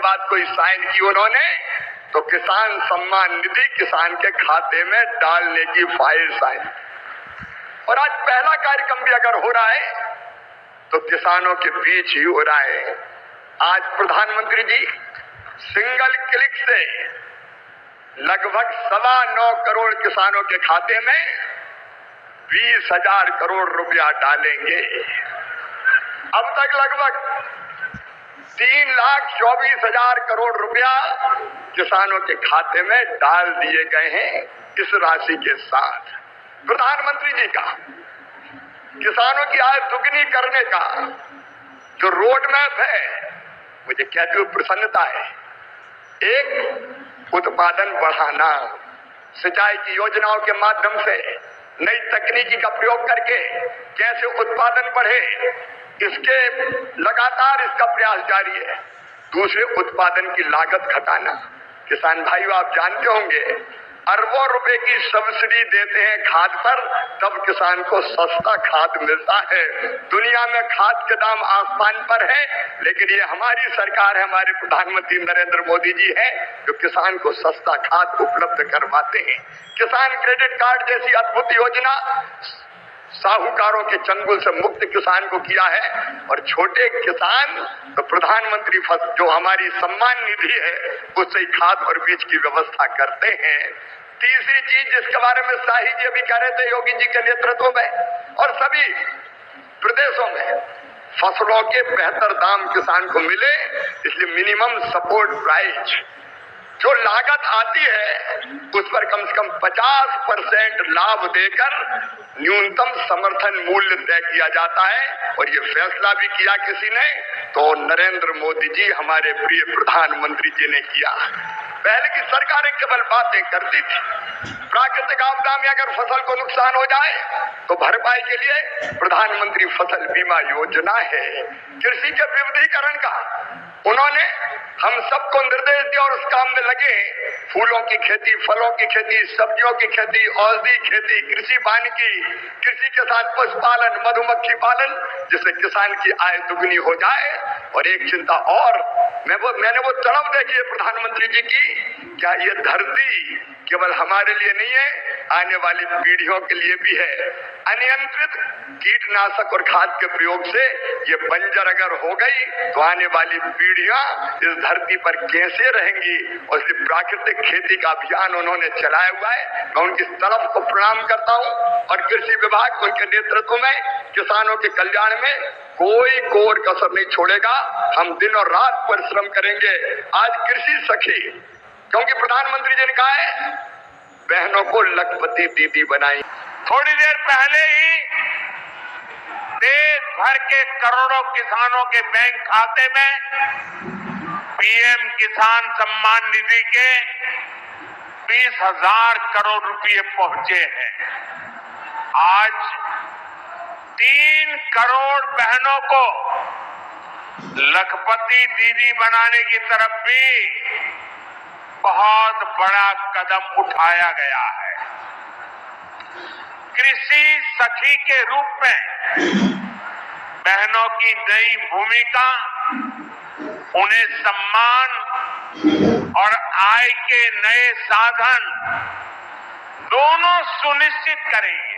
बाद कोई साइन की उन्होंने तो किसान सम्मान निधि किसान के खाते में डालने की फाइल साइन। और आज पहला कार्यक्रम भी अगर हो रहा है तो किसानों के बीच ही हो रहा है। आज प्रधानमंत्री जी सिंगल क्लिक से लगभग 9.25 करोड़ किसानों के खाते में 20,000 करोड़ रुपया डालेंगे। अब तक लगभग 3,24,000 करोड़ रुपया किसानों के खाते में डाल दिए गए हैं। इस राशि के साथ प्रधानमंत्री जी का किसानों की आय दुगनी करने का जो रोड मैप है, मुझे कहते हुए प्रसन्नता है। एक, उत्पादन बढ़ाना, सिंचाई की योजनाओं के माध्यम से नई तकनीकी का प्रयोग करके कैसे उत्पादन बढ़े, इसके लगातार इसका प्रयास जारी है। दूसरे, उत्पादन की लागत घटाना। किसान भाइयों, आप जानते होंगे अरबों रुपए की सब्सिडी देते हैं खाद पर, तब किसान को सस्ता खाद मिलता है। दुनिया में खाद के दाम आसमान पर है, लेकिन ये हमारी सरकार है, हमारे प्रधानमंत्री नरेंद्र मोदी जी है जो किसान को सस्ता खाद उपलब्ध करवाते हैं। किसान क्रेडिट कार्ड जैसी अद्भुत योजना साहूकारों के चंगुल से मुक्त किसान को किया है। और छोटे किसान तो प्रधानमंत्री जो हमारी सम्मान निधि है उससे ही खाद और बीज की व्यवस्था करते हैं। तीसरी चीज जिसके बारे में शाही जी अभी कह रहे थे योगी जी के नेतृत्व में और सभी प्रदेशों में फसलों के बेहतर दाम किसान को मिले, इसलिए मिनिमम सपोर्ट प्राइस जो लागत आती है उस पर कम से कम 50% लाभ देकर न्यूनतम समर्थन मूल्य तय किया जाता है। और ये फैसला भी किया किसी ने तो नरेंद्र मोदी जी हमारे प्रिय प्रधानमंत्री जी ने किया। पहले की सरकारें केवल बातें करती थी। प्राकृतिक आपदा में अगर फसल को नुकसान हो जाए तो भरपाई के लिए प्रधानमंत्री फसल बीमा योजना है। कृषि के विविधीकरण का उन्होंने हम सबको निर्देश दिया और उस काम में लगे। फूलों की खेती, फलों की खेती, सब्जियों की खेती, औषधि खेती, कृषि वानिकी, कृषि के साथ पशुपालन, मधुमक्खी पालन, जिससे किसान की आय दुगनी हो जाए। और एक चिंता और, मैंने वो तड़प देखी है प्रधानमंत्री जी की, क्या ये धरती केवल हमारे लिए नहीं है, आने वाली पीढ़ियों के लिए भी है। अनियंत्रित कीटनाशक और खाद के प्रयोग से ये बंजर अगर हो गई तो आने वाली पीढ़ियां इस धरती पर कैसे रहेंगी। और इसलिए प्राकृतिक खेती का अभियान उन्होंने चलाया हुआ है। मैं उनकी तरफ को प्रणाम करता हूं और कृषि विभाग उनके नेतृत्व में किसानों के कल्याण में कोई कोर कसर नहीं छोड़ेगा। हम दिन और रात परिश्रम करेंगे। आज कृषि सखी, क्योंकि प्रधानमंत्री जी ने कहा है बहनों को लखपति दीदी बनाई। थोड़ी देर पहले ही देश भर के करोड़ों किसानों के बैंक खाते में पीएम किसान सम्मान निधि के 20,000 करोड़ रुपए पहुंचे हैं। आज 3 करोड़ बहनों को लखपति दीदी बनाने की तरफ भी बहुत बड़ा कदम उठाया गया है। कृषि सखी के रूप में बहनों की नई भूमिका उन्हें सम्मान और आय के नए साधन दोनों सुनिश्चित करेंगे।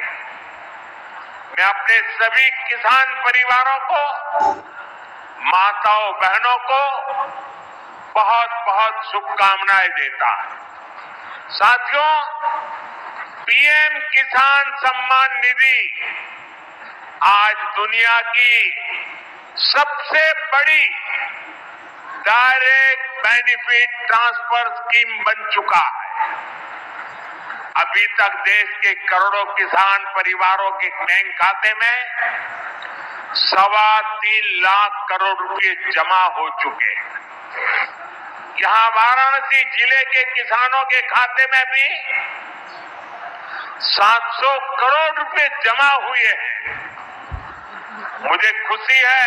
मैं अपने सभी किसान परिवारों को, माताओं बहनों को बहुत बहुत शुभकामनाएं देता हूं। साथियों, पीएम किसान सम्मान निधि आज दुनिया की सबसे बड़ी डायरेक्ट बेनिफिट ट्रांसफर स्कीम बन चुका है। अभी तक देश के करोड़ों किसान परिवारों के बैंक खाते में 3.25 लाख करोड़ रुपए जमा हो चुके हैं। यहां वाराणसी जिले के किसानों के खाते में भी 700 करोड़ रुपए जमा हुए हैं। मुझे खुशी है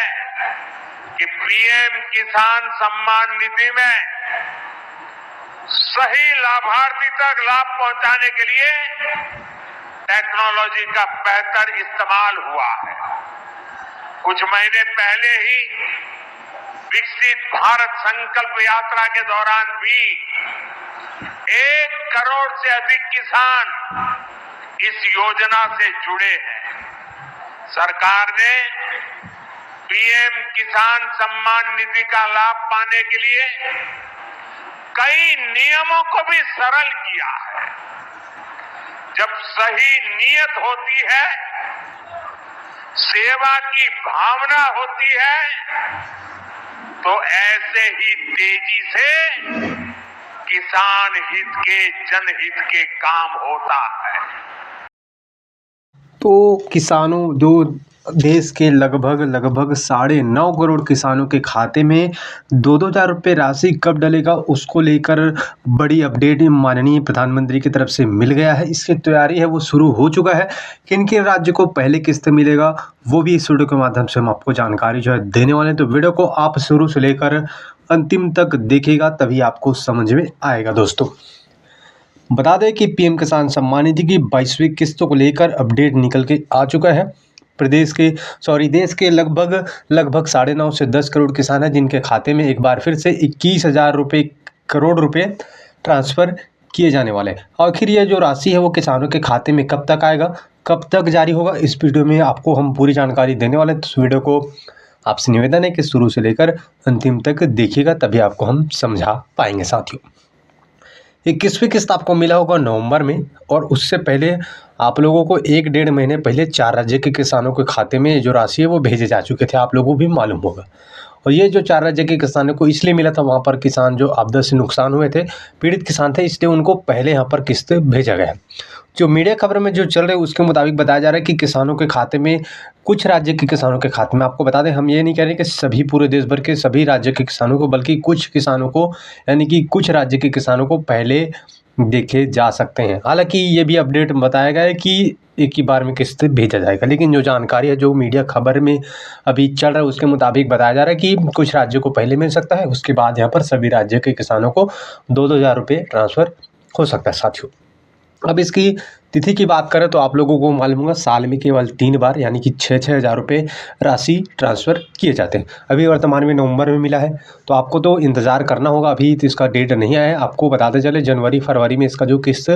कि पीएम किसान सम्मान निधि में सही लाभार्थी तक लाभ पहुंचाने के लिए टेक्नोलॉजी का बेहतर इस्तेमाल हुआ है। कुछ महीने पहले ही विकसित भारत संकल्प यात्रा के दौरान भी 1 करोड़ से अधिक किसान इस योजना से जुड़े हैं। सरकार ने पीएम किसान सम्मान निधि का लाभ पाने के लिए कई नियमों को भी सरल किया है। जब सही नीयत होती है, सेवा की भावना होती है, तो ऐसे ही तेजी से किसान हित के, जनहित के काम होता है। तो किसानों जो देश के लगभग 9.5 करोड़ किसानों के खाते में 2-2 हज़ार रुपये राशि कब डलेगा, उसको लेकर बड़ी अपडेट माननीय प्रधानमंत्री की तरफ से मिल गया है। इसकी तैयारी है वो शुरू हो चुका है। किन किन राज्य को पहले किस्त मिलेगा वो भी इस वीडियो के माध्यम से हम आपको जानकारी जो है देने वाले हैं। तो वीडियो को आप शुरू से लेकर अंतिम तक देखिएगा, तभी आपको समझ में आएगा। दोस्तों बता दें कि पीएम किसान सम्मान निधि की 22वीं किस्तों को लेकर अपडेट निकल के आ चुका है। देश के लगभग 9.5 से 10 करोड़ किसान हैं जिनके खाते में एक बार फिर से 21,000 करोड़ रुपए ट्रांसफ़र किए जाने वाले हैं। आखिर ये जो राशि है वो किसानों के खाते में कब तक आएगा, कब तक जारी होगा, इस वीडियो में आपको हम पूरी जानकारी देने वाले हैं। तो इस वीडियो को आपसे निवेदन है कि शुरू से लेकर अंतिम तक देखिएगा, तभी आपको हम समझा पाएंगे। साथियों 21वीं किस्त आपको मिला होगा नवंबर में, और उससे पहले आप लोगों को 1-1.5 महीने पहले 4 राज्य के किसानों के खाते में जो राशि है वो भेजे जा चुके थे, आप लोगों को भी मालूम होगा। और ये जो 4 राज्य के किसानों को इसलिए मिला था, वहाँ पर किसान जो आपदा से नुकसान हुए थे, पीड़ित किसान थे, इसलिए उनको पहले यहाँ पर किस्त भेजा गया। जो मीडिया खबर में जो चल रहे हैं उसके मुताबिक बताया जा रहा है कि किसानों के खाते में, कुछ राज्य के किसानों के खाते में, आपको बता दें हम ये नहीं कह रहे कि सभी पूरे देश भर के सभी राज्य के किसानों को, बल्कि कुछ किसानों को, यानी कि कुछ राज्य के किसानों को पहले देखे जा सकते हैं। हालांकि ये भी अपडेट बताया गया है कि एक ही बार में किस्त भेजा जाएगा, लेकिन जो जानकारी है जो मीडिया खबर में अभी चल रहा है उसके मुताबिक बताया जा रहा है कि कुछ राज्यों को पहले मिल सकता है, उसके बाद यहाँ पर सभी राज्य के किसानों को 2-2 हज़ार रुपये ट्रांसफ़र हो सकता है। साथियों अब इसकी तिथि की बात करें तो आप लोगों को मालूम होगा साल में केवल 3 बार यानी कि 6-6 हज़ार रुपये राशि ट्रांसफ़र किए जाते हैं। अभी वर्तमान में नवंबर में मिला है, तो आपको तो इंतज़ार करना होगा। अभी तो इसका डेट नहीं आया है, आपको बताते चले जनवरी फरवरी में इसका जो किस्त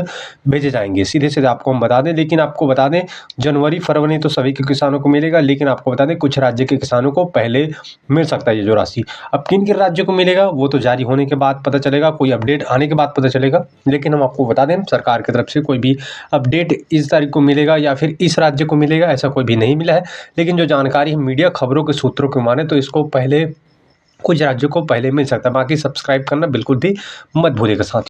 भेजे जाएंगे, सीधे आपको हम बता दें। लेकिन आपको बता दें जनवरी फरवरी तो सभी के किसानों को मिलेगा, लेकिन आपको बता दें कुछ राज्य के किसानों को पहले मिल सकता है ये जो राशि। अब किन किन राज्यों को मिलेगा वो तो जारी होने के बाद पता चलेगा, कोई अपडेट आने के बाद पता चलेगा। लेकिन हम आपको बता दें सरकार की तरफ से कोई भी अपडेट इस तारीख को मिलेगा या फिर इस राज्य को मिलेगा ऐसा कोई भी नहीं मिला है। लेकिन जो जानकारी मीडिया खबरों के सूत्रों को माने तो इसको पहले कुछ राज्यों को पहले मिल सकता है। बाकी सब्सक्राइब करना बिल्कुल भी मत भूलिएगा साथियों।